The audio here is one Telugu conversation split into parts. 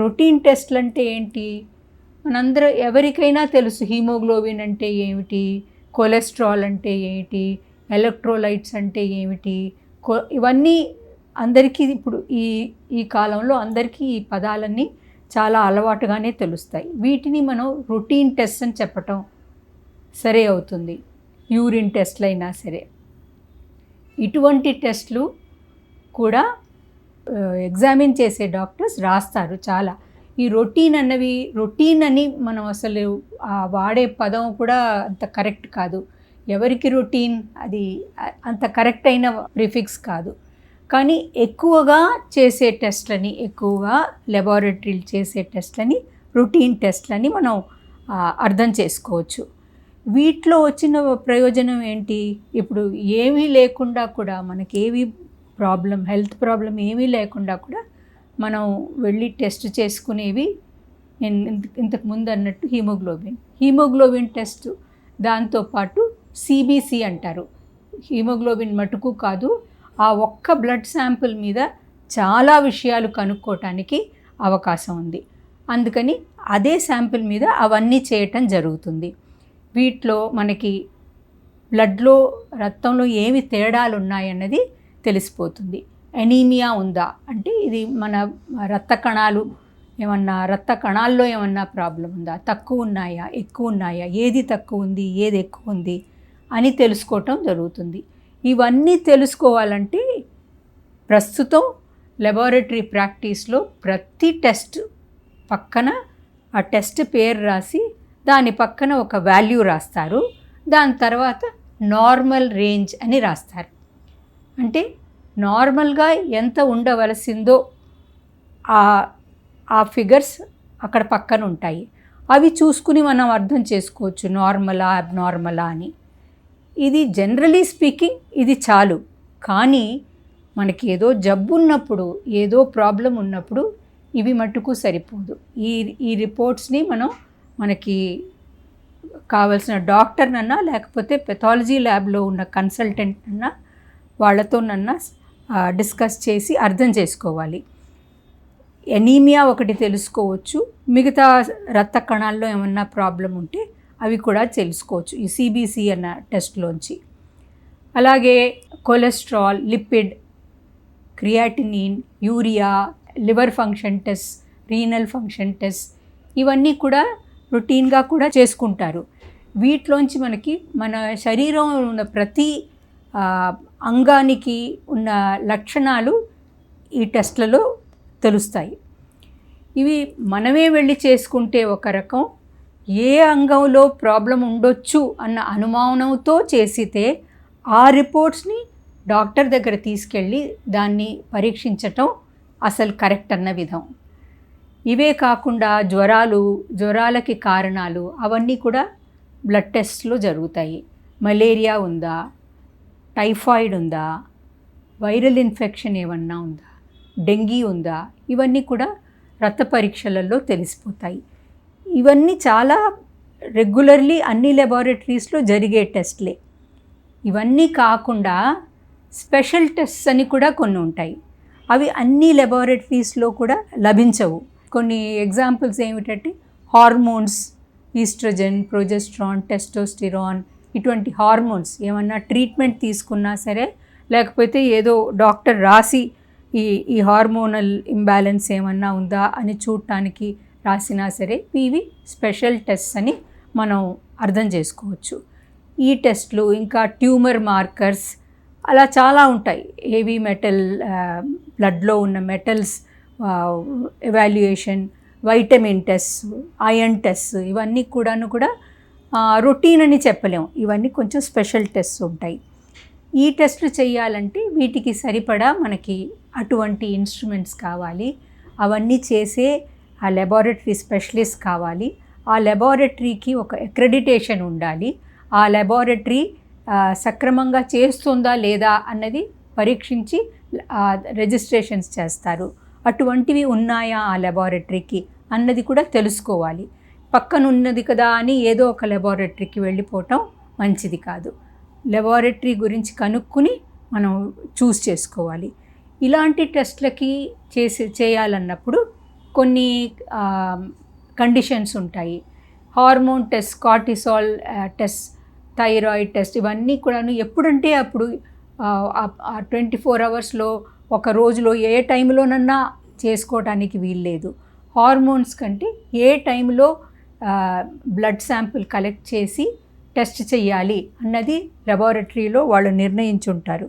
రొటీన్ టెస్ట్లు అంటే ఏంటి? మనందరూ ఎవరికైనా తెలుసు హీమోగ్లోబిన్ అంటే ఏమిటి, కొలెస్ట్రాల్ అంటే ఏమిటి, ఎలక్ట్రోలైట్స్ అంటే ఏమిటి, ఇవన్నీ అందరికీ ఇప్పుడు ఈ ఈ కాలంలో అందరికీ ఈ పదాలన్నీ చాలా అలవాటుగానే తెలుస్తాయి. వీటిని మనం రొటీన్ టెస్ట్ అని చెప్పటం సరే అవుతుంది. యూరిన్ టెస్ట్లు అయినా సరే. ఇటువంటి టెస్ట్లు కూడా ఎగ్జామిన్ చేసే డాక్టర్స్ రాస్తారు చాలా. ఈ రొటీన్ అని మనం అసలు వాడే పదం కూడా అంత కరెక్ట్ కాదు. ఎవరికి రొటీన్ అది అంత కరెక్ట్ అయిన ప్రిఫిక్స్ కాదు. కానీ ఎక్కువగా చేసే టెస్ట్లని, ఎక్కువగా లెబారెటరీలు చేసే టెస్ట్లని రొటీన్ టెస్ట్లని మనం అర్థం చేసుకోవచ్చు. వీటిలో వచ్చిన ప్రయోజనం ఏంటి? ఇప్పుడు ఏమీ లేకుండా కూడా మనకేవి హెల్త్ ప్రాబ్లం ఏమీ లేకుండా కూడా మనం వెళ్ళి టెస్ట్ చేసుకునేవి నేను ఇంతకు ముందు అన్నట్టు హీమోగ్లోబిన్ టెస్ట్, దాంతోపాటు సిబిసి అంటారు. హీమోగ్లోబిన్ మటుకు కాదు, ఆ ఒక్క బ్లడ్ శాంపుల్ మీద చాలా విషయాలు కనుక్కోవటానికి అవకాశం ఉంది. అందుకని అదే శాంపుల్ మీద అవన్నీ చేయటం జరుగుతుంది. వీటిలో మనకి బ్లడ్లో, రక్తంలో ఏమి తేడాలు ఉన్నాయన్నది తెలిసిపోతుంది. ఎనీమియా ఉందా అంటే ఇది మన రక్త కణాల్లో ఏమన్నా ప్రాబ్లం ఉందా, తక్కువ ఉన్నాయా, ఎక్కువ ఉన్నాయా, ఏది తక్కువ ఉంది, ఏది ఎక్కువ ఉంది అని తెలుసుకోవటం జరుగుతుంది. ఇవన్నీ తెలుసుకోవాలంటే ప్రస్తుతం లెబారెటరీ ప్రాక్టీస్లో ప్రతి టెస్ట్ పక్కన ఆ టెస్ట్ పేరు రాసి దాని పక్కన ఒక వాల్యూ రాస్తారు. దాని తర్వాత నార్మల్ రేంజ్ అని రాస్తారు. అంటే నార్మల్గా ఎంత ఉండవలసిందో ఆ ఫిగర్స్ అక్కడ పక్కన ఉంటాయి. అవి చూసుకుని మనం అర్థం చేసుకోవచ్చు నార్మలా అబ్నార్మలా అని. ఇది జనరలీ స్పీకింగ్ ఇది చాలు. కానీ మనకి ఏదో జబ్బు ఉన్నప్పుడు, ఏదో ప్రాబ్లం ఉన్నప్పుడు ఇవి మట్టుకు సరిపోదు. ఈ రిపోర్ట్స్ని మనకి కావలసిన డాక్టర్నన్నా లేకపోతే పెథాలజీ ల్యాబ్లో ఉన్న కన్సల్టెంట్ అన్నా వాళ్ళతోనన్నా డిస్కస్ చేసి అర్థం చేసుకోవాలి. ఎనీమియా ఒకటి తెలుసుకోవచ్చు, మిగతా రక్త కణాల్లో ఏమన్నా ప్రాబ్లం ఉంటే అవి కూడా తెలుసుకోవచ్చు ఈ సిబిసి అన్న టెస్ట్లోంచి. అలాగే cholesterol, lipid, creatinine, urea, liver function test, renal function test ఇవన్నీ కూడా రొటీన్గా కూడా చేసుకుంటారు. వీటిలోంచి మనకి మన శరీరంలో ఉన్న ప్రతి అంగానికి ఉన్న లక్షణాలు ఈ టెస్ట్లలో తెలుస్తాయి. ఇవి మనమే వెళ్ళి చేసుకుంటే ఒక రకం, ఏ అంగంలో ప్రాబ్లం ఉండొచ్చు అన్న అనుమానంతో చేసితే ఆ రిపోర్ట్స్ని డాక్టర్ దగ్గర తీసుకెళ్ళి దాన్ని పరీక్షించటం అసలు కరెక్ట్ అన్న విధం. ఇవే కాకుండా జ్వరాలకి కారణాలు అవన్నీ కూడా బ్లడ్ టెస్ట్లో జరుగుతాయి. మలేరియా ఉందా, టైఫాయిడ్ ఉందా, వైరల్ ఇన్ఫెక్షన్ ఏమన్నా ఉందా, డెంగీ ఉందా, ఇవన్నీ కూడా రక్త పరీక్షలలో తెలిసిపోతాయి. ఇవన్నీ చాలా రెగ్యులర్లీ అన్ని లెబారెటరీస్లో జరిగే టెస్ట్లే. ఇవన్నీ కాకుండా స్పెషల్ టెస్ట్స్ అని కూడా కొన్ని ఉంటాయి. అవి అన్ని లెబారెటరీస్లో కూడా లభించవు. కొన్ని ఎగ్జాంపుల్స్ ఏమిటంటే హార్మోన్స్, ఈస్ట్రోజన్, ప్రొజెస్ట్రాన్, టెస్టోస్టిరాన్, ఇటువంటి హార్మోన్స్ ఏమన్నా ట్రీట్మెంట్ తీసుకున్నా సరే, లేకపోతే ఏదో డాక్టర్ రాసి ఈ హార్మోనల్ ఇంబ్యాలెన్స్ ఏమన్నా ఉందా అని చూడటానికి రాసినా సరే ఇవి స్పెషల్ టెస్ట్స్ అని మనం అర్థం చేసుకోవచ్చు. ఈ టెస్ట్లు ఇంకా ట్యూమర్ మార్కర్స్ అలా చాలా ఉంటాయి. హెవీ మెటల్, బ్లడ్లో ఉన్న metals evaluation, vitamin test, iron test ఇవన్నీ కూడా రొటీన్ అని చెప్పలేము. ఇవన్నీ కొంచెం స్పెషల్ టెస్ట్స్ ఉంటాయి. ఈ టెస్ట్లు చేయాలంటే వీటికి సరిపడా మనకి అటువంటి ఇన్స్ట్రుమెంట్స్ కావాలి. అవన్నీ చేసే ఆ లెబారెటరీ స్పెషలిస్ట్ కావాలి. ఆ లెబారెటరీకి ఒక అక్రెడిటేషన్ ఉండాలి. ఆ లెబారెటరీ సక్రమంగా చేస్తుందా లేదా అన్నది పరీక్షించి రిజిస్ట్రేషన్స్ చేస్తారు. అటువంటివి ఉన్నాయా ఆ లెబారెటరీకి అన్నది కూడా తెలుసుకోవాలి. పక్కనున్నది కదా అని ఏదో ఒక లెబారెటరీకి వెళ్ళిపోవటం మంచిది కాదు. లెబారెటరీ గురించి కనుక్కుని మనం చూస్ చేసుకోవాలి. ఇలాంటి టెస్ట్లకి చేయాలన్నప్పుడు కొన్ని కండిషన్స్ ఉంటాయి. Hormone test, cortisol test, thyroid test, ఇవన్నీ కూడాను ఎప్పుడంటే అప్పుడు 24 అవర్స్లో ఒక రోజులో ఏ టైంలోనన్నా చేసుకోవడానికి వీల్లేదు. హార్మోన్స్ కంటే ఏ టైంలో బ్లడ్ శాంపిల్ కలెక్ట్ చేసి టెస్ట్ చేయాలి అన్నది లెబారెటరీలో వాళ్ళు నిర్ణయించుంటారు.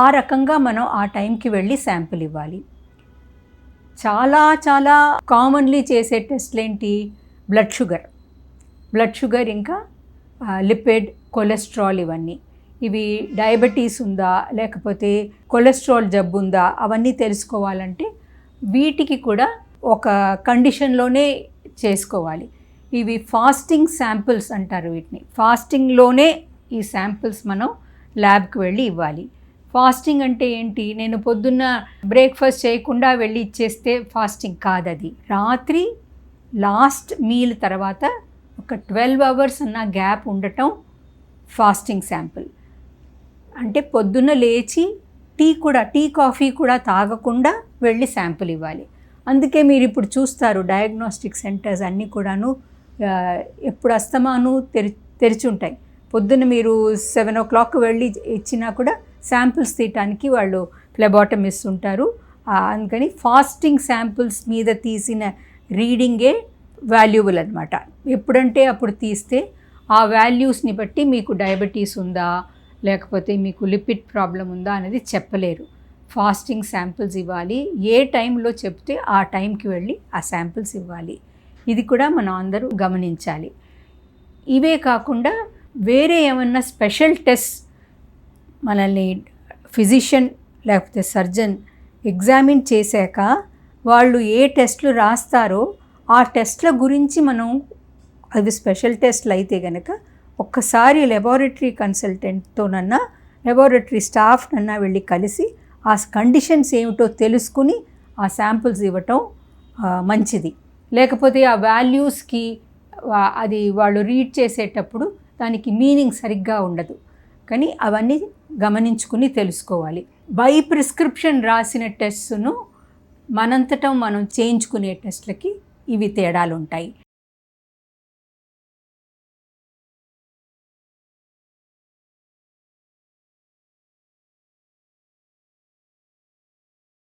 ఆ రకంగా మనం ఆ టైంకి వెళ్ళి శాంపిల్ ఇవ్వాలి. చాలా చాలా కామన్లీ చేసే టెస్ట్లు ఏంటి? బ్లడ్ షుగర్ ఇంకా లిపిడ్, కొలెస్ట్రాల్, ఇవి డయాబెటీస్ ఉందా లేకపోతే కొలెస్ట్రాల్ జబ్బు ఉందా అవన్నీ తెలుసుకోవాలంటే వీటికి కూడా ఒక కండిషన్లోనే చేసుకోవాలి. ఇవి ఫాస్టింగ్ శాంపిల్స్ అంటారు వీటిని. ఫాస్టింగ్లోనే ఈ శాంపిల్స్ మనం ల్యాబ్కి వెళ్ళి ఇవ్వాలి. ఫాస్టింగ్ అంటే ఏంటి? నేను పొద్దున్న బ్రేక్ఫాస్ట్ చేయకుండా వెళ్ళి ఇచ్చేస్తే ఫాస్టింగ్ కాదది. రాత్రి లాస్ట్ మీల్ తర్వాత ఒక 12 అవర్స్ అన్న గ్యాప్ ఉండటం ఫాస్టింగ్ శాంపిల్. అంటే పొద్దున్న లేచి టీ కాఫీ కూడా తాగకుండా వెళ్ళి శాంపిల్ ఇవ్వాలి. అందుకే మీరు ఇప్పుడు చూస్తారు డయాగ్నోస్టిక్ సెంటర్స్ అన్నీ కూడాను ఎప్పుడు అస్తమాను తెరిచి ఉంటాయి. పొద్దున్న మీరు 7 o'clock వెళ్ళి ఇచ్చినా కూడా శాంపిల్స్ తీయటానికి వాళ్ళు ఫ్లెబాటమిస్ట్ ఉంటారు. అందుకని ఫాస్టింగ్ శాంపిల్స్ మీద తీసిన రీడింగే వాల్యుబుల్ అనమాట. ఎప్పుడంటే అప్పుడు తీస్తే ఆ వాల్యూస్ని బట్టి మీకు డయాబెటీస్ ఉందా లేకపోతే మీకు లిపిడ్ ప్రాబ్లం ఉందా అనేది చెప్పలేరు. ఫాస్టింగ్ శాంపిల్స్ ఇవ్వాలి. ఏ టైంలో చెప్తే ఆ టైంకి వెళ్ళి ఆ శాంపిల్స్ ఇవ్వాలి. ఇది కూడా మనం అందరూ గమనించాలి. ఇవే కాకుండా వేరే ఏమన్నా స్పెషల్ టెస్ట్ మనల్ని ఫిజిషియన్ లేకపోతే సర్జన్ ఎగ్జామిన్ చేశాక వాళ్ళు ఏ టెస్ట్లు రాస్తారో ఆ టెస్ట్ల గురించి మనం, అవి స్పెషల్ టెస్ట్లు అయితే కనుక ఒక్కసారి లెబారెటరీ కన్సల్టెంట్తోనన్నా లెబారెటరీ స్టాఫ్నన్నా వెళ్ళి కలిసి ఆ కండిషన్స్ ఏమిటో తెలుసుకుని ఆ శాంపిల్స్ ఇవ్వటం మంచిది. లేకపోతే ఆ వాల్యూస్కి అది వాళ్ళు రీడ్ చేసేటప్పుడు దానికి మీనింగ్ సరిగ్గా ఉండదు. కానీ అవన్నీ గమనించుకుని తెలుసుకోవాలి. బై ప్రిస్క్రిప్షన్ రాసిన టెస్ట్ను మనం చేయించుకునే టెస్ట్లకి ఇవి తేడాలు ఉంటాయి.